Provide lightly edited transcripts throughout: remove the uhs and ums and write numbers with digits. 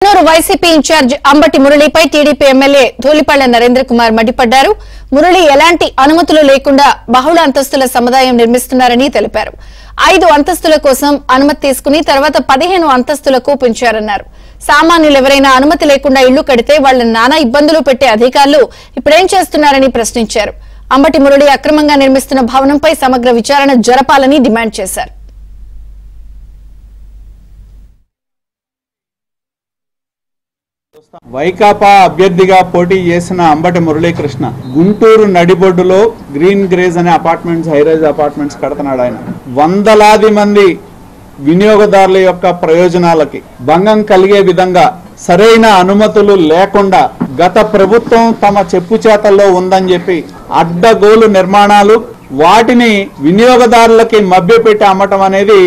YCP in charge Ambati మురళిపై TDP MLA Dhulipalla Narendra Kumar మండిపడ్డారు. మురళి ఎలాంటి అనుమతులు లేకుండా బహుళ అంతస్తుల సముదాయం నిర్మిస్తున్నారని తెలిపారు. 5 అంతస్తుల కోసం అనుమతి తీసుకుని తర్వాత 15 అంతస్తులకు పెంచారన్నారు. సామాన్యులు ఎవరైనా అనుమతి లేకుండా ఇళ్లు కడితే వాళ్లను నానా ఇబ్బందులు పెట్టే అధికారులు ఇప్పుడేం చేస్తున్నారని ప్రశ్నించారు. అంబటి మురళి అక్రమంగా నిర్మిస్తున్న భవనంపై సమగ్ర విచారణ జరపాలని డిమాండ్ చేశారు. వైకాపా అభ్యర్థిగా పోటీ చేసిన అంబటి మురళీకృష్ణ గుంటూరు నడిబొడ్డులో గ్రీన్ గ్రేజ్ అనే అపార్ట్మెంట్స్ హైరైజ్ అపార్ట్మెంట్స్ కడుతున్నాడు. ఆయన వందలాది మంది వినియోగదారుల యొక్క ప్రయోజనాలకి భంగం కలిగే విధంగా సరైన అనుమతులు లేకుండా గత ప్రభుత్వం తమ చెప్పు చేతల్లో ఉందని చెప్పి అడ్డగోలు నిర్మాణాలు వాటిని వినియోగదారులకి మభ్యపెట్టి అమ్మటం అనేది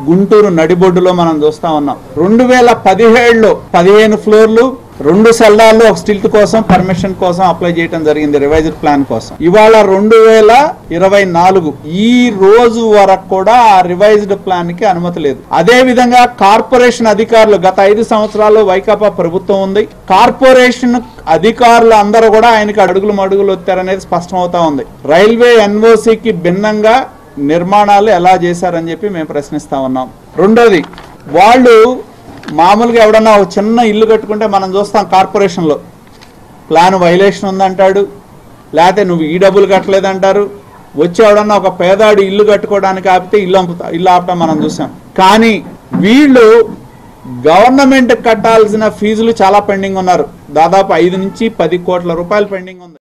గుంటూరు నడిబొడ్డులో మనం చూస్తా ఉన్నాం. 2017లో 15 ఫ్లోర్లు 2 సెల్లార్లు ఒక స్టిల్ట్ కోసం పర్మిషన్ కోసం అప్లై చేయడం జరిగింది రివైజ్డ్ ప్లాన్ కోసం. ఇవాళ 2024 ఈ రోజు వరకు కూడా ఆ రివైజ్డ్ ప్లాన్ కి అనుమతి లేదు. అదే విధంగా కార్పొరేషన్ అధికారులు గత 5 సంవత్సరాలు వైకాపా ప్రభుత్వం ఉంది. కార్పొరేషన్ అధికారులు అందరూ కూడా ఆయనకి అడుగులు మడుగులు వచ్చారనేది స్పష్టమవుతా ఉంది. రైల్వే ఎన్ఓసికి భిన్నంగా నిర్మాణాలు ఎలా చేశారని చెప్పి మేము ప్రశ్నిస్తా ఉన్నాం. రెండోది, వాళ్ళు మామూలుగా ఎవడన్నా ఒక చిన్న ఇల్లు కట్టుకుంటే మనం చూస్తాం కార్పొరేషన్లో ప్లాన్ వైలేషన్ ఉందంటాడు, లేకపోతే నువ్వు ఈ డబ్బులు కట్టలేదంటారు. వచ్చి ఎవడన్నా ఒక పేదాడు ఇల్లు కట్టుకోవడానికి ఆపితే ఇల్లు ఆపటం మనం చూసాం. కానీ వీళ్ళు గవర్నమెంట్ కట్టాల్సిన ఫీజులు చాలా పెండింగ్ ఉన్నారు. దాదాపు 5 నుంచి 10 కోట్ల రూపాయలు పెండింగ్ ఉంది.